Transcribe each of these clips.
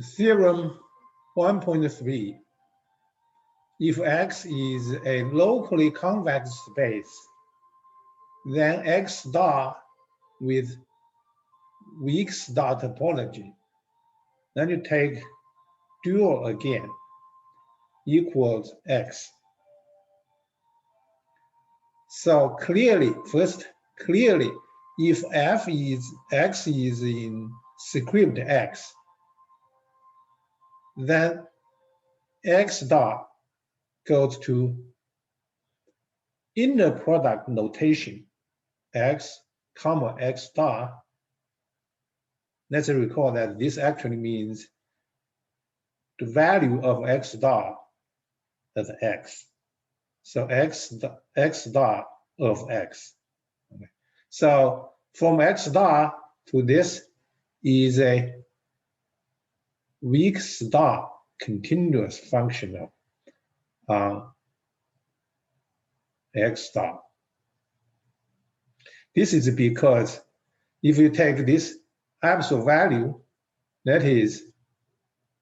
Theorem 1.3. If X is a locally convex space, then X star with weak star topology, then you take dual again, equals X. So clearly, if X is in script X, then X star goes to inner product notation, X comma X star. Let's recall that this actually means the value of X star as X. So X star of X. Okay. So from X star to this is a weak star continuous functional X star. This is because if you take this absolute value, that is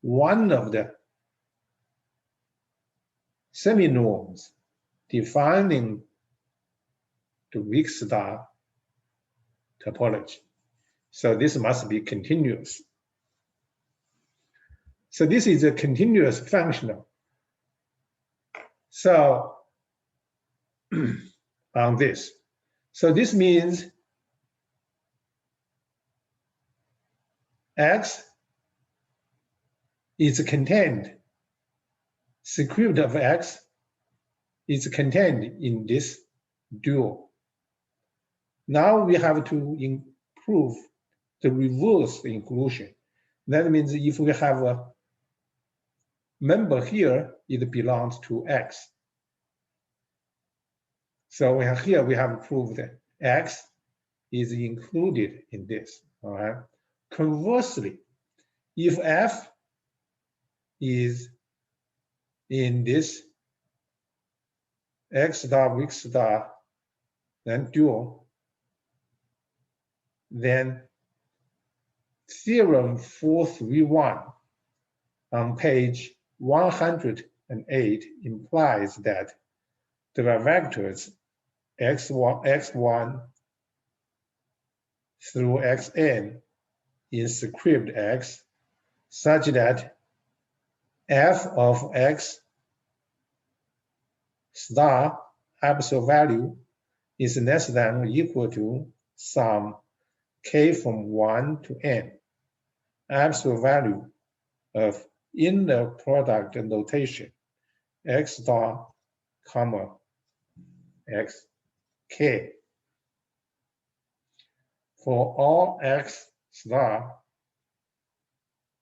one of the semi-norms defining the weak star topology. So this must be continuous. So this is a continuous functional. So on this. So this means X is contained, script of X is contained in this dual. Now we have to improve the reverse inclusion. That means if we have a member here, it belongs to X. So we have proved that X is included in this. All right. Conversely, if F is in this X star, weak star, then dual, then theorem 431 on page 108 implies that there are vectors x1 through xn in script X such that f of X star absolute value is less than or equal to sum k from 1 to n, absolute value of inner product notation X star comma xk for all X star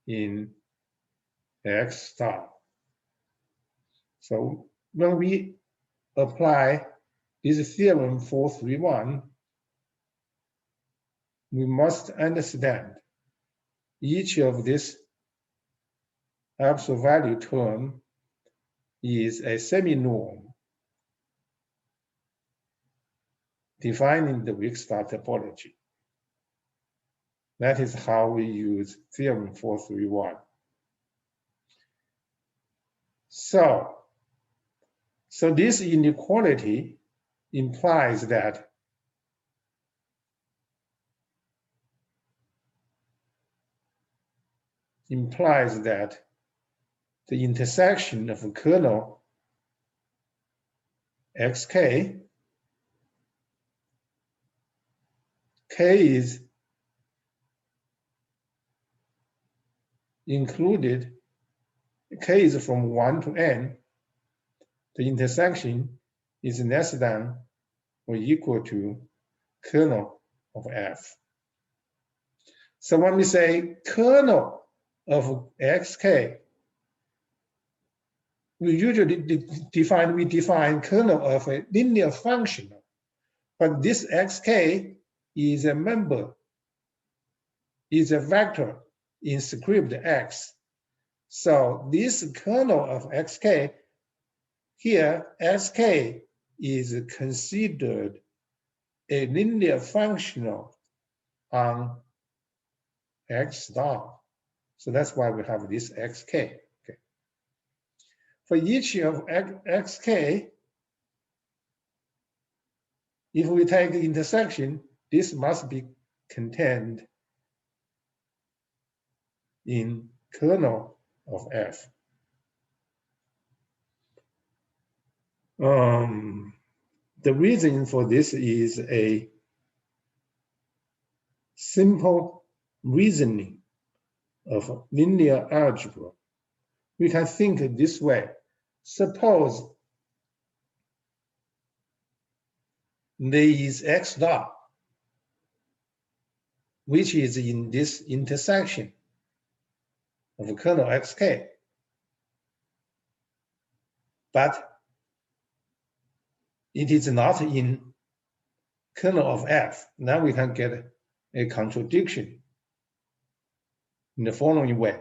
in X star. So when we apply this theorem 431, we must understand each of this absolute value term is a semi-norm defining the weak star topology. That is how we use theorem 431. So this inequality implies that the intersection of kernel xk, k is included, k is from 1 to n, the intersection is less than or equal to kernel of f. So when we say kernel of xk, we usually define kernel of a linear function, but this xk is a member, is a vector in script X. So this kernel of xk, here xk is considered a linear functional on X star. So that's why we have this xk. Okay. For each of xk, if we take the intersection, this must be contained in kernel of F. The reason for this is a simple reasoning of linear algebra. We can think this way. Suppose there is x dot, which is in this intersection of kernel xk, but it is not in kernel of F. Now we can get a contradiction in the following way.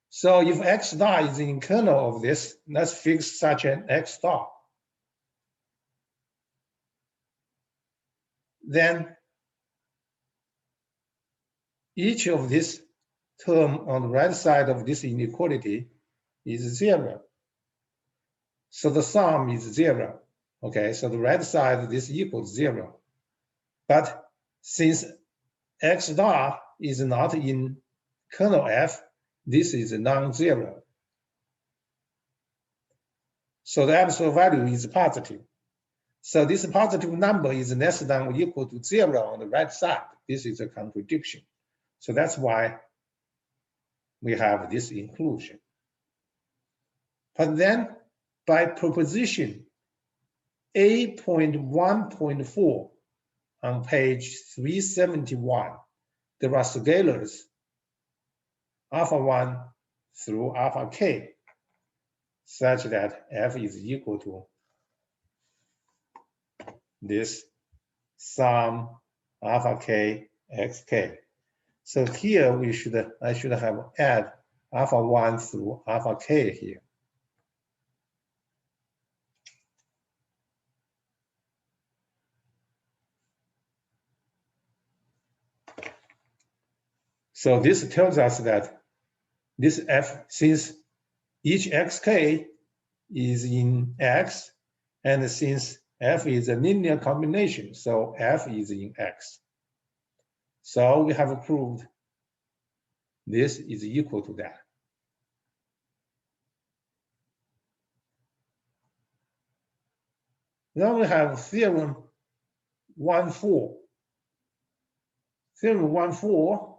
So if x dot is in kernel of this, let's fix such an x dot. Then each of this term on the right side of this inequality is 0. So the sum is 0. Okay, so the right side, this equals 0. But since x dot is not in kernel F, this is non-zero. So the absolute value is positive. So this positive number is less than or equal to 0 on the right side. This is a contradiction. So that's why we have this inclusion. But then by proposition 8.1.4 on page 371, there are scalars alpha 1 through alpha k such that f is equal to this sum alpha k xk. So here I should have add alpha 1 through alpha k here. So this tells us that this f, since each xk is in X, and since F is a linear combination, so F is in X. So we have proved this is equal to that. Then we have theorem 1.4. Theorem 1.4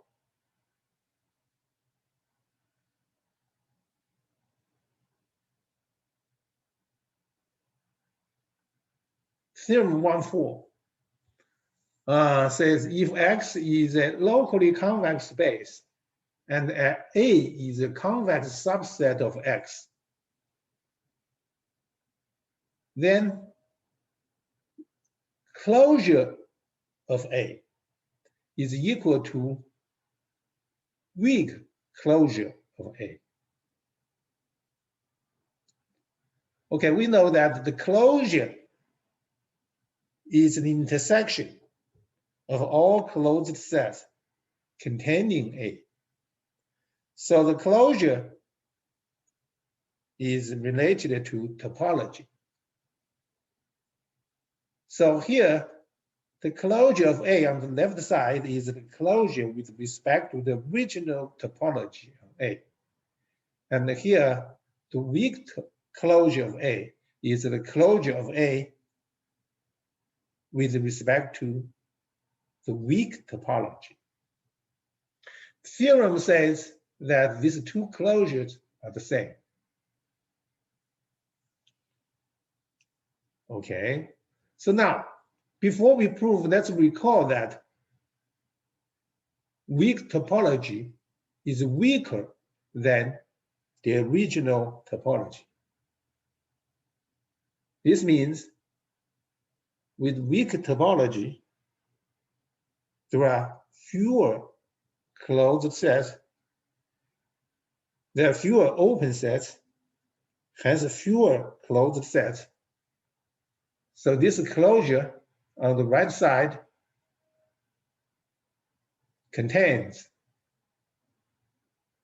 Theorem 1.4 says if X is a locally convex space and A is a convex subset of X, then closure of A is equal to weak closure of A. Okay, we know that the closure is the intersection of all closed sets containing A. So the closure is related to topology. So here, the closure of A on the left side is the closure with respect to the original topology of A. And here, the weak closure of A is the closure of A with respect to the weak topology. The theorem says that these two closures are the same. Okay, so now, before we prove, let's recall that weak topology is weaker than the original topology. This means with weak topology, there are fewer closed sets, there are fewer open sets, hence fewer closed sets. So this closure on the right side contains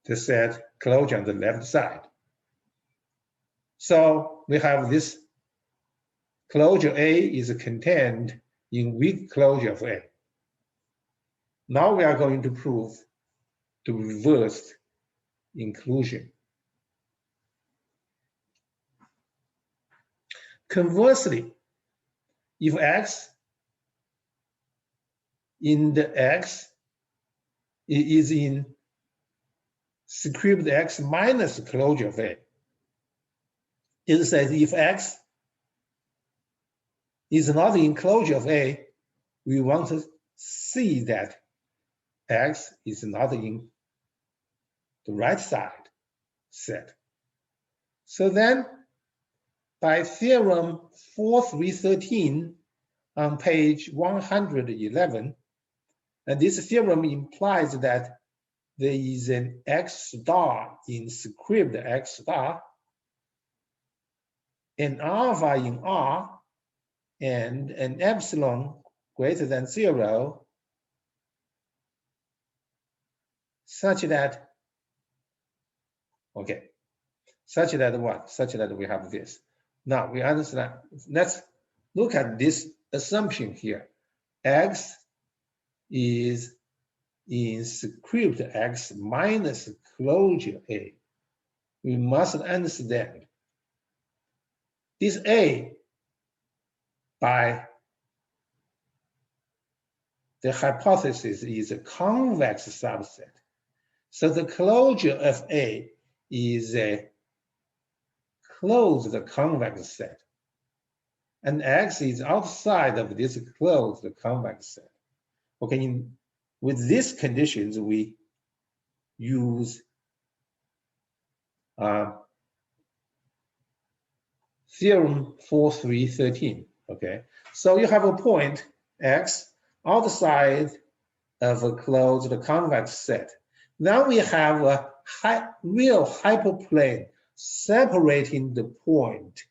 the set closure on the left side. So we have this closure A is contained in weak closure of A. Now we are going to prove the reversed inclusion. Conversely, if X in the X is in script X minus closure of A, it says if X is not in closure of A, we want to see that X is not in the right side set. So then, by theorem 4313 on page 111, and this theorem implies that there is an X star in script X star, an alpha in R, and an epsilon greater than 0, such that, okay, such that what? Such that we have this. Now we understand. Let's look at this assumption here. X is in script X minus closure A. We must understand this A by the hypothesis is a convex subset. So the closure of A is a closed convex set. And X is outside of this closed convex set. Okay, with these conditions, we use theorem 4313. Okay, so you have a point X outside of a closed convex set. Now we have a real hyperplane separating the point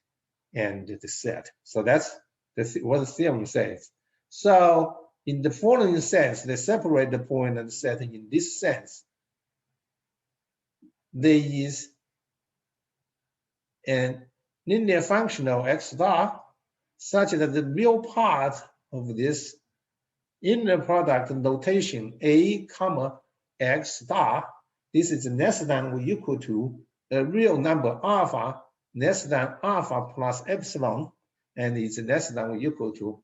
and the set. So that's what the theorem says. So in the following sense, they separate the point and the set in this sense. There is a linear functional X star such that the real part of this inner product notation A comma X star, this is less than or equal to a real number alpha less than alpha plus epsilon, and it's less than or equal to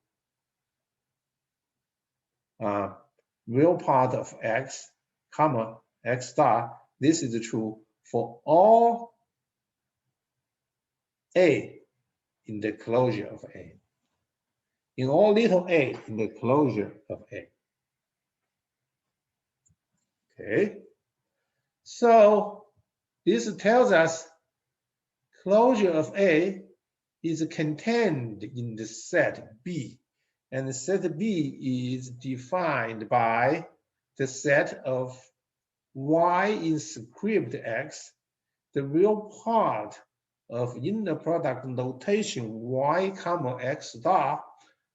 real part of X comma X star. This is true for all A in the closure of A. In all little a in the closure of A. Okay, so this tells us closure of A is contained in the set B, and the set B is defined by the set of Y in script X, the real part of inner product notation Y comma X star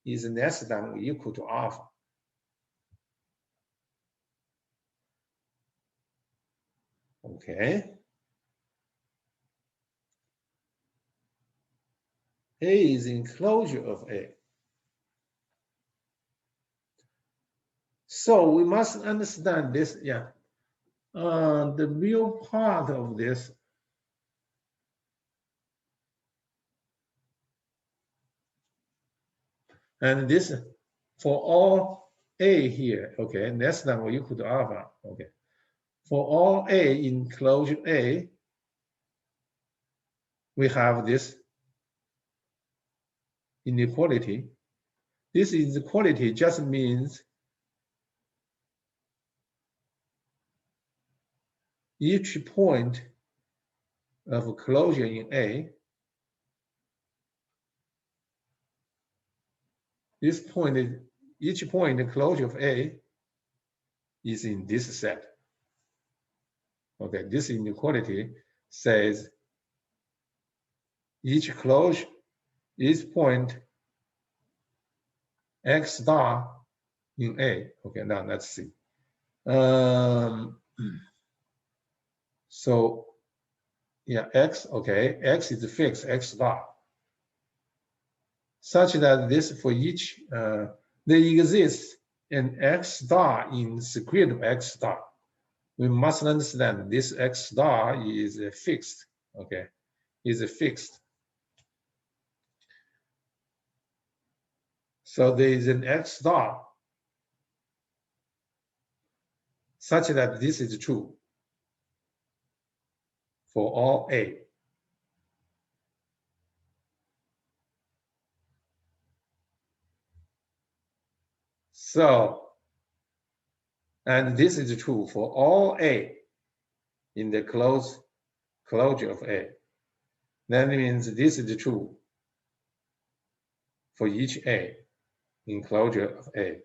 is less than or equal to alpha. Okay. A is in closure of A. So we must understand this, yeah. The real part of this and this for all A here, okay, less than or equal to alpha, okay. For all A in closure A, we have this inequality. This inequality just means each point of closure in A, each point in closure of A is in this set. Okay, this inequality says each point X star in A. Okay, now let's see. So yeah, x, okay, x is fixed, x star, such that this for each, there exists an x star in square root of x star. We must understand this x star is fixed, okay, is fixed. So there is an x star such that this is true for all a. So, and this is true for all a in the closure of a. That means this is true for each a in closure of a.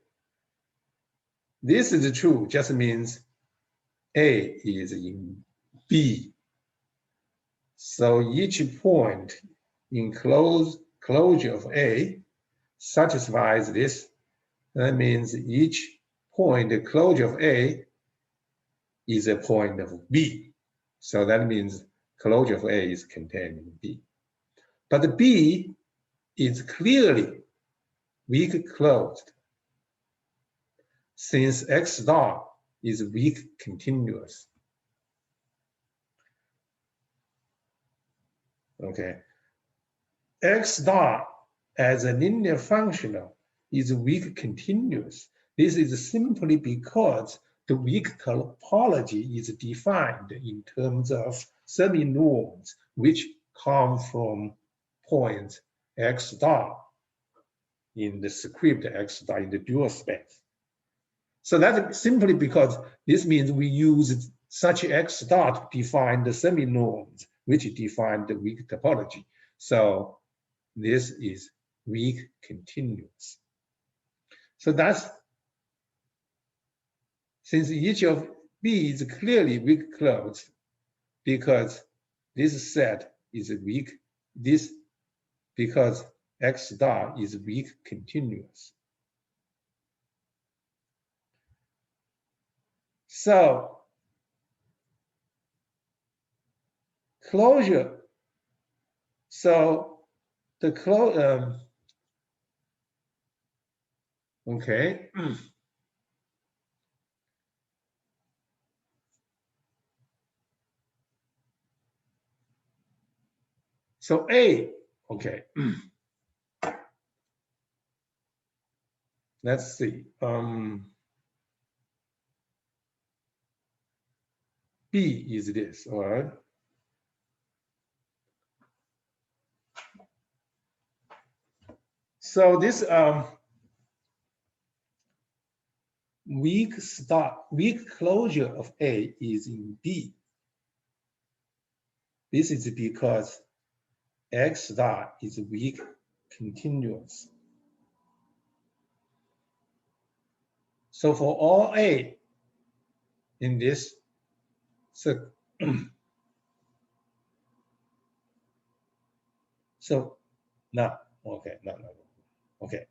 This is true just means a is in B. So each point in closure of A satisfies this. That means each point closure of A is a point of B. So that means closure of A is contained in B. But B is clearly weak closed since X star is weak continuous. Okay. X star as a linear functional is weak continuous. This is simply because the weak topology is defined in terms of semi-norms, which come from points x star in the script x star in the dual space. So that's simply because this means we use such x star to define the semi-norms, which define the weak topology. So this is weak continuous. So that's, since each of B is clearly weak closed, because this set is weak, this because X star is weak continuous. So closure, so the okay. So A, okay. Let's see. B is this, all right? So this weak closure of A is in B. This is because X star is weak continuous. So for all A in this, so, so no, okay, no, okay,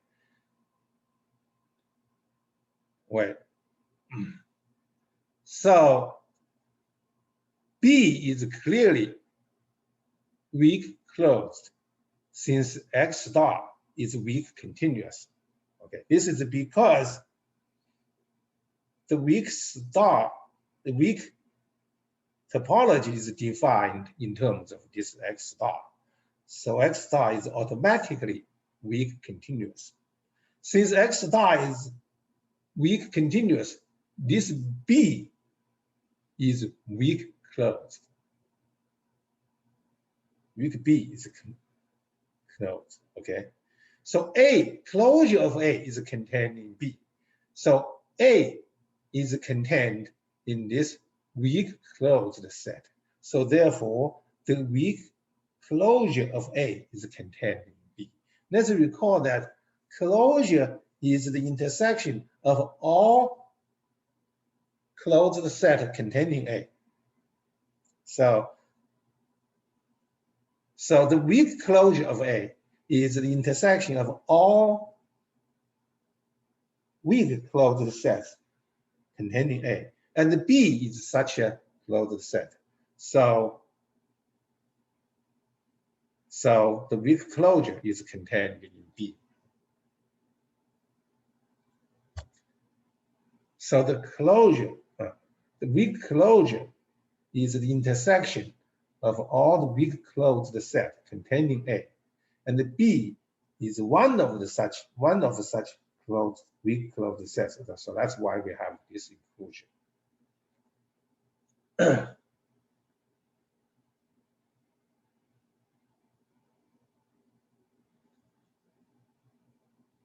wait. So B is clearly weak closed since X star is weak continuous. Okay, this is because the weak topology is defined in terms of this X star. So X star is automatically weak continuous. Since X star is weak continuous, this B is weak closed. Weak B is closed, okay? So A, closure of A is contained in B. So A is contained in this weak closed set. So therefore, the weak closure of A is contained in B. Let's recall that closure is the intersection of all closed set containing A. So the weak closure of A is the intersection of all weak closed sets containing A. And B is such a closed set. So the weak closure is contained in B. So the weak closure is the intersection of all the weak closed set containing A, and the B is one of such weak closed sets. So that's why we have this inclusion.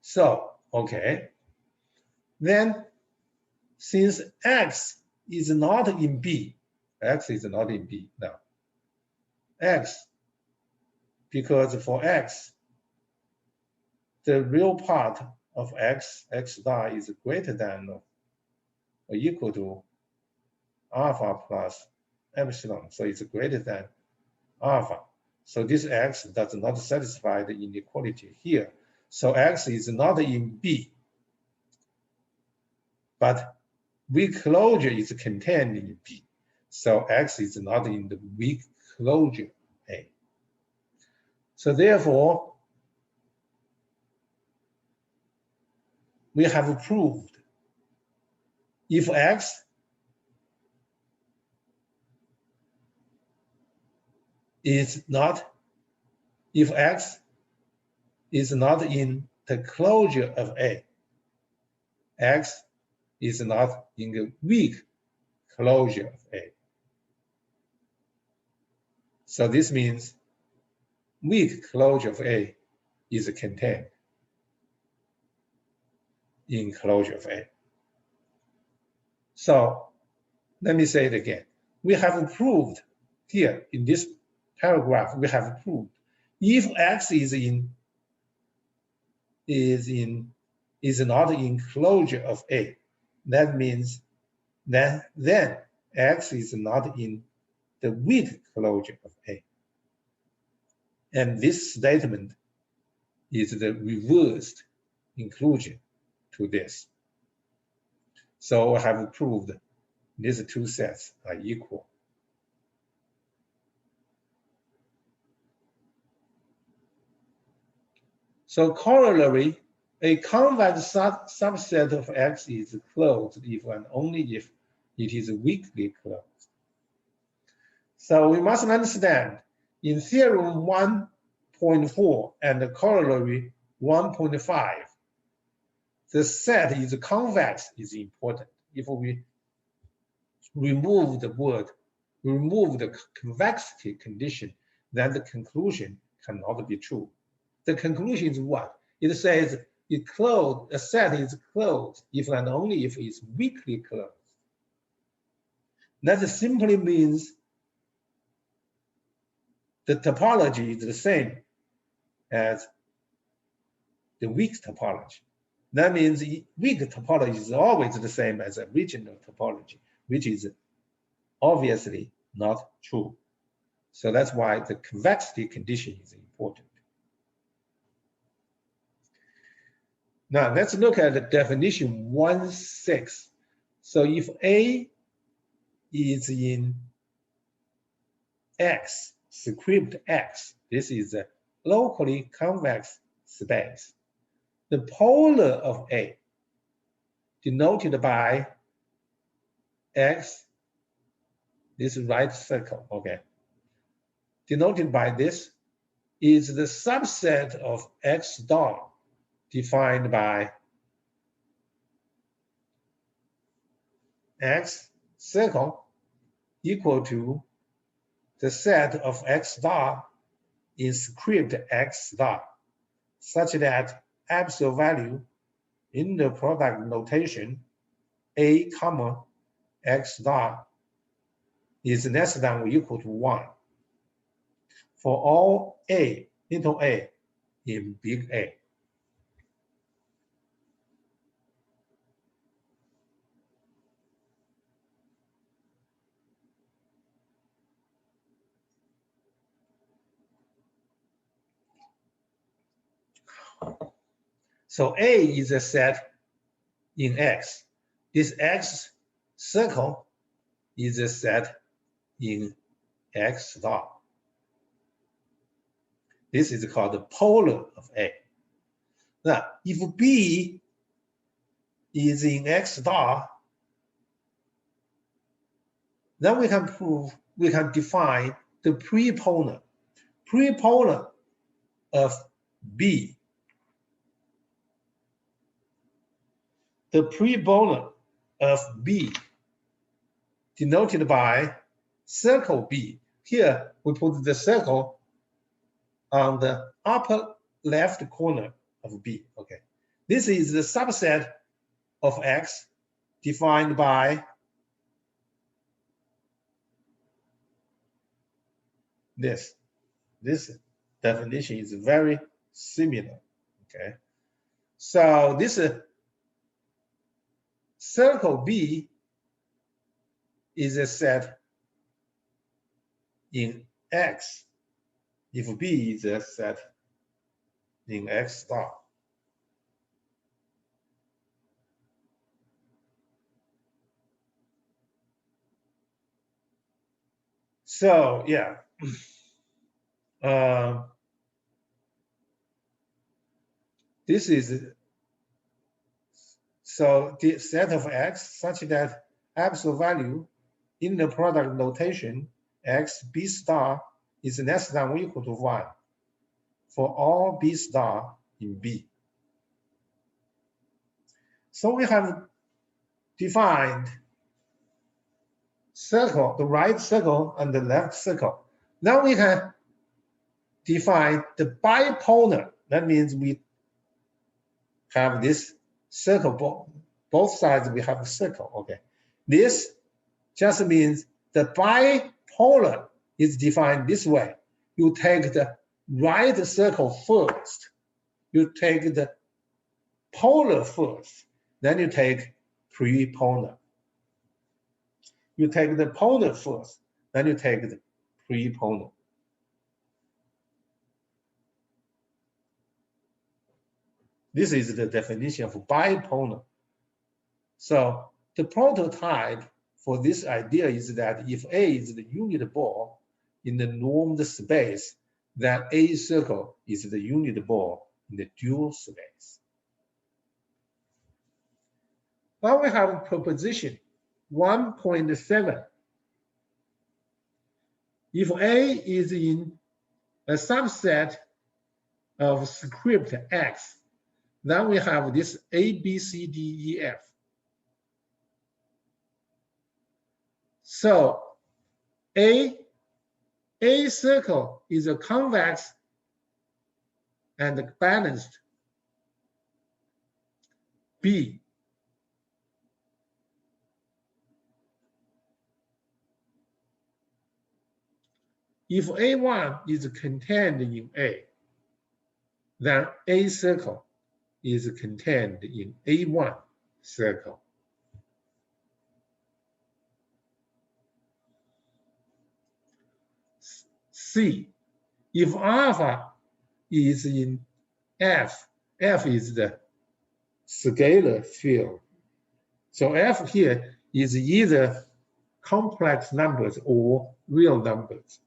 So, okay. Then, since X is not in B, X is not in B now. X, because for X, the real part of X star is greater than or equal to alpha plus epsilon. So it's greater than alpha. So this X does not satisfy the inequality here. So X is not in B, but weak closure is contained in B. So X is not in the weak closure A. So therefore, we have proved if X is not in the closure of A, X is not in the weak closure of A. So this means weak closure of A is contained in closure of A. So let me say it again. We have proved here in this paragraph, we have proved if X is not in closure of A, that means then X is not in the weak closure of A. And this statement is the reversed inclusion to this. So I have proved these two sets are equal. So corollary, a convex subset of X is closed if and only if it is weakly closed. So we must understand in theorem 1.4 and the corollary 1.5, the set is convex is important. If we remove the convexity condition, then the conclusion cannot be true. The conclusion is what? It says a set is closed if and only if it's weakly closed. That simply means the topology is the same as the weak topology. That means weak topology is always the same as original topology, which is obviously not true. So that's why the convexity condition is important. Now let's look at the definition 1.6. So if A is in X, script X, this is a locally convex space. The polar of A, denoted by X, this right circle, okay, denoted by this, is the subset of X star defined by X circle equal to the set of X star in script X star, such that absolute value in the product notation A comma X star is less than or equal to 1 for all A, little a in big A. So A is a set in X. This X circle is a set in X star. This is called the polar of A. Now, if B is in X star, then we can define the prepolar of B. The prepolar of B denoted by circle B. Here we put the circle on the upper left corner of B. Okay, this is the subset of X defined by this. This definition is very similar. Okay, so this circle B is a set in X if B is a set in X star. So yeah, this is so the set of X such that absolute value in the product notation X B star is less than or equal to 1 for all B star in B. So we have defined circle, the right circle and the left circle. Now we can define the bipolar. That means we have this circle, both sides we have a circle. Okay, this just means the bipolar is defined this way. You take the right circle first, you take the polar first, then you take prepolar. You take the polar first, then you take the prepolar. This is the definition of bipolar. So the prototype for this idea is that if A is the unit ball in the normed space, then A circle is the unit ball in the dual space. Now we have proposition 1.7. If A is in a subset of script X, then we have this A, B, C, D, E, F. So A circle is a convex and balanced. B if A1 is contained in A, then A circle is contained in A1 circle. C, if alpha is in F, F is the scalar field. So F here is either complex numbers or real numbers.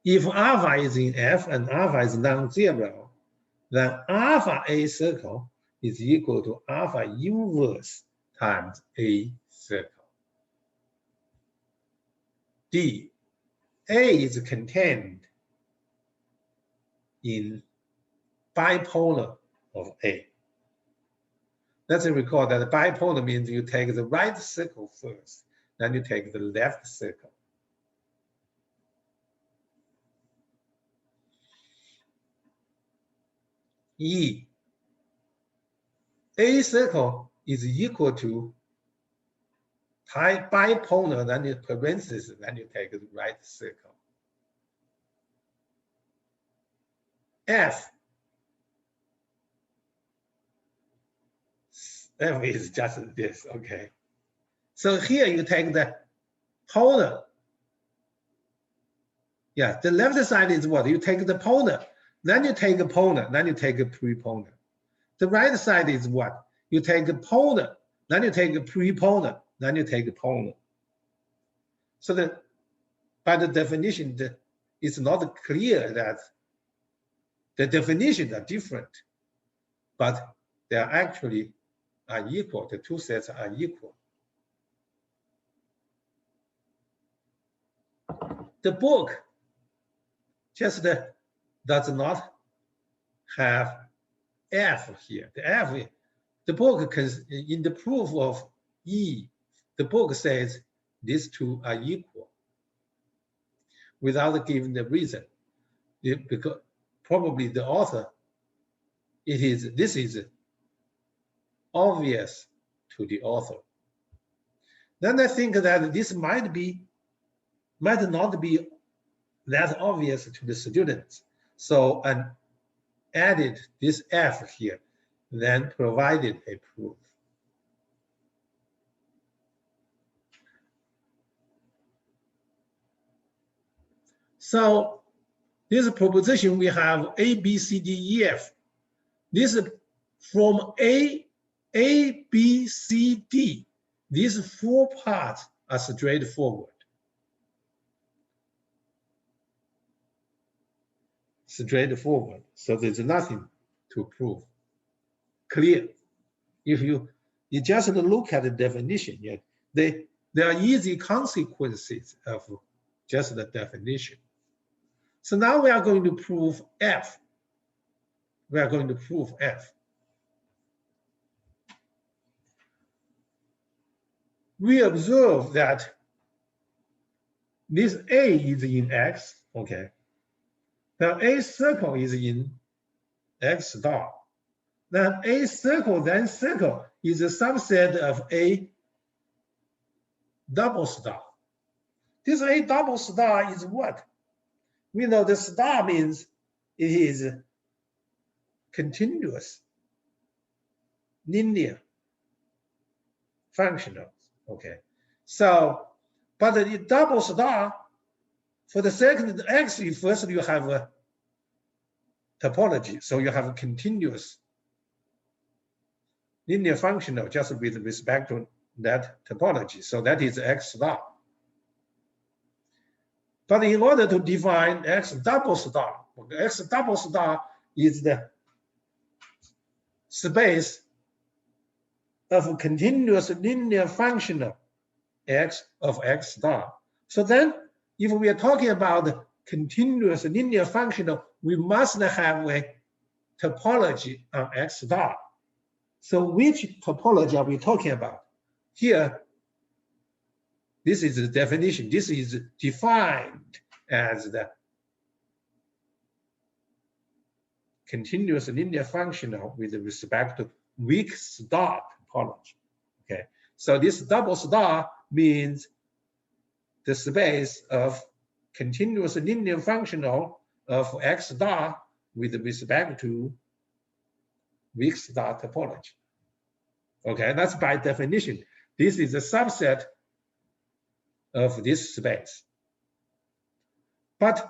If alpha is in F and alpha is non-zero, then alpha A circle is equal to alpha inverse times A circle. D, A is contained in bipolar of A. Let's recall that bipolar means you take the right circle first, then you take the left circle. E, A circle is equal to bipolar, then you parentheses, then you take the right circle. F is just this, okay. So here you take the polar. Yeah, the left side is what? You take the polar, then you take a polar, then you take a prepolar. The right side is what? You take a polar, then you take a prepolar, then you take a polar. So the by the definition, it's not clear that the definitions are different, but they are actually are equal. The two sets are equal. The book just does not have F here. The F, the book in the proof of E, the book says these two are equal without giving the reason. Because probably the author, this is obvious to the author. Then I think that this might not be that obvious to the students. So I added this F here, then provided a proof. So this proposition, we have A, B, C, D, E, F. This from A, B, C, D. These four parts are straightforward. Straightforward. So there's nothing to prove. Clear. If you just look at the definition, there are easy consequences of just the definition. So now we are going to prove F. We are going to prove F. We observe that this A is in X, okay. Now A circle is in X star. Then A circle, then circle is a subset of A double star. This A double star is what? We know the star means it is continuous, linear, functional, okay. So, but the double star, for the second X, first you have a topology. So you have a continuous linear functional just with respect to that topology. So that is X star. But in order to define X double star is the space of continuous linear functional X of X star. So then, if we are talking about continuous linear functional, we must have a topology on X star. So which topology are we talking about? Here, this is the definition. This is defined as the continuous linear functional with respect to weak star topology. Okay, so this double star means the space of continuous linear functional of X star with respect to weak star topology. Okay, that's by definition. This is a subset of this space. But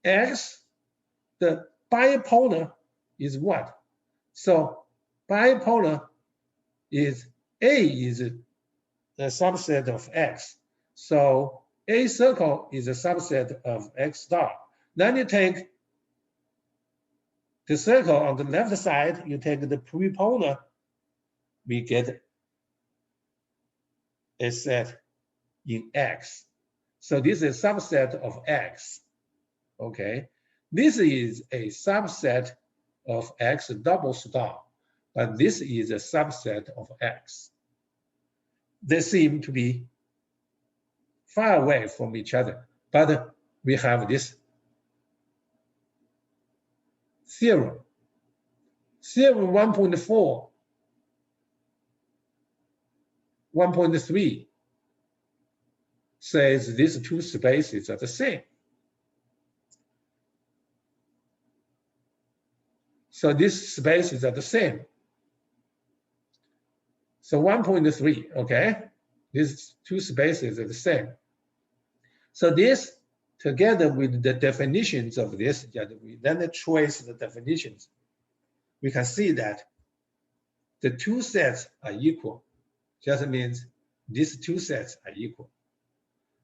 X, the bipolar is what? So bipolar is A is a subset of X. So A circle is a subset of X star. Then you take the circle on the left side, you take the prepolar, we get a set in X. So this is a subset of X, okay? This is a subset of X double star, but this is a subset of X. They seem to be far away from each other, but we have this theorem. Theorem 1.4, 1.3 says these two spaces are the same. So these spaces are the same. So 1.3, okay? These two spaces are the same. So this, together with the definitions of this, we then trace the definitions. We can see that the two sets are equal. Just means these two sets are equal.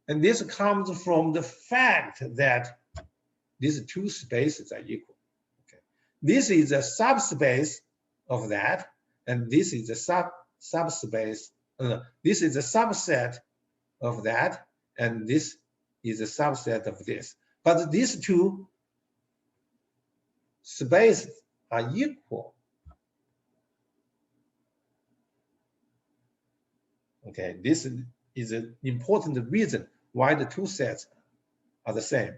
And this comes from the fact that these two spaces are equal. Okay. This is a subspace of that, and this is a subspace. This is a subset of that, and this is a subset of this. But these two spaces are equal. Okay, this is an important reason why the two sets are the same.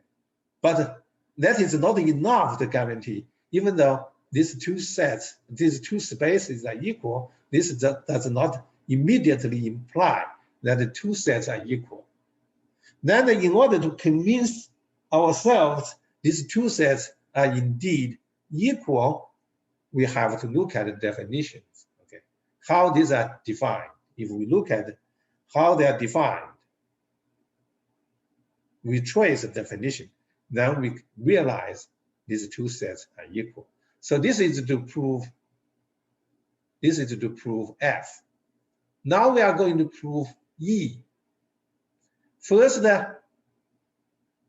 But that is not enough to guarantee, even though these two sets, these two spaces are equal, this does not immediately imply that the two sets are equal. Then in order to convince ourselves these two sets are indeed equal, we have to look at the definitions, okay? How these are defined. If we look at how they are defined, we trace the definition, then we realize these two sets are equal. So this is to prove F. Now we are going to prove E. First,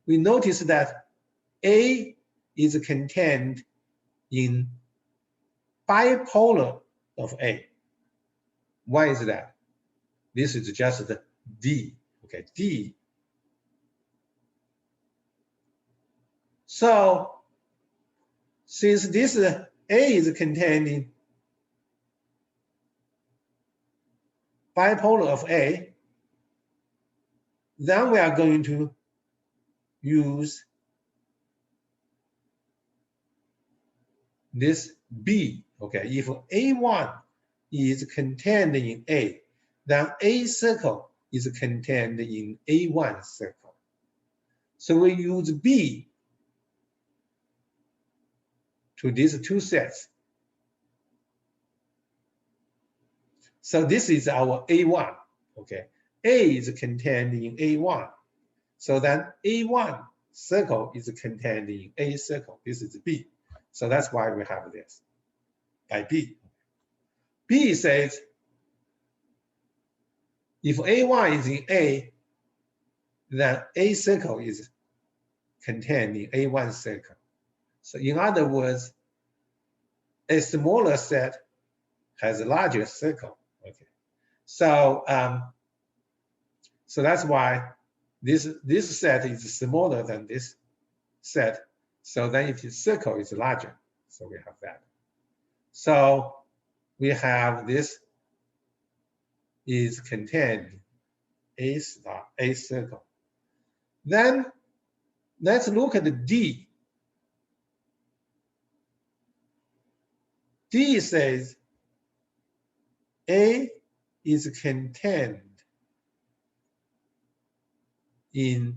we notice that A is contained in bipolar of A. Why is that? This is just the D, okay, D. So since this A is contained in bipolar of A, then we are going to use this B, okay? If A1 is contained in A, then A circle is contained in A1 circle. So we use B to these two sets. So this is our A1, okay? A is contained in A1. So then A1 circle is contained in A circle. This is B. So that's why we have this by B. B says if A1 is in A, then A circle is contained in A1 circle. So in other words, a smaller set has a larger circle. Okay. So so that's why this set is smaller than this set. So then if the circle is larger, so we have that. So we have this is contained A star, A circle. Then let's look at the D. D says A is contained in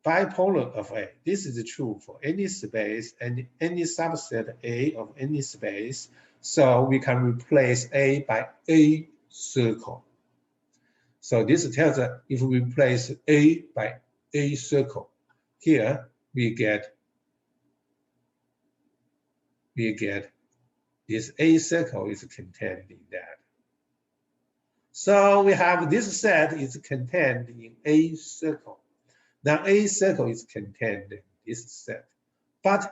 bipolar of A. This is true for any space and any subset A of any space. So we can replace A by A circle. So this tells us if we replace A by A circle, here we get this A circle is contained in that. So we have this set is contained in A circle. Now A circle is contained in this set. But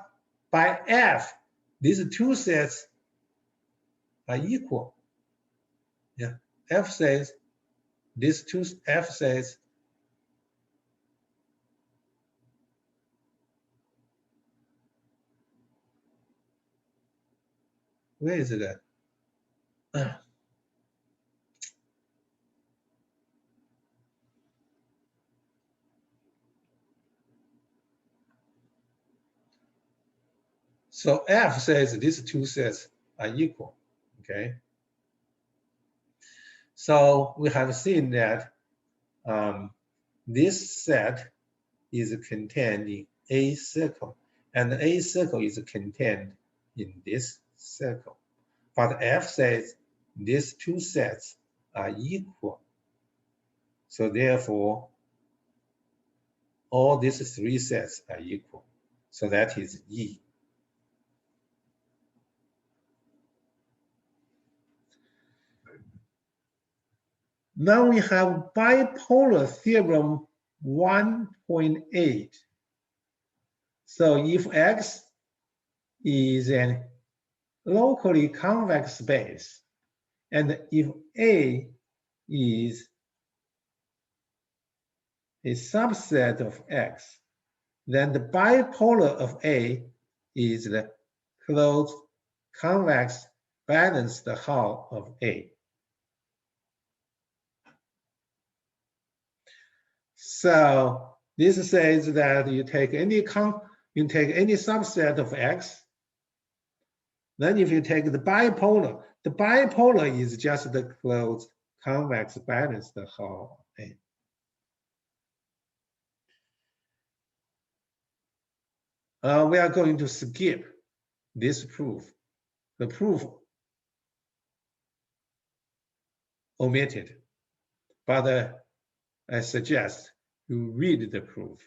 by F, these two sets are equal. Yeah. F says F says where is it at? So F says these two sets are equal, okay? So we have seen that this set is contained in A circle, and A circle is contained in this circle. But F says these two sets are equal. So therefore, all these three sets are equal. So that is E. Now we have bipolar theorem 1.8. So if X is an locally convex space, and if A is a subset of X, then the bipolar of A is the closed convex balanced hull of A. So this says that you take any subset of X. Then if you take the bipolar is just the closed convex balanced hull of A. We are going to skip this proof. The proof omitted, but I suggest you read the proof.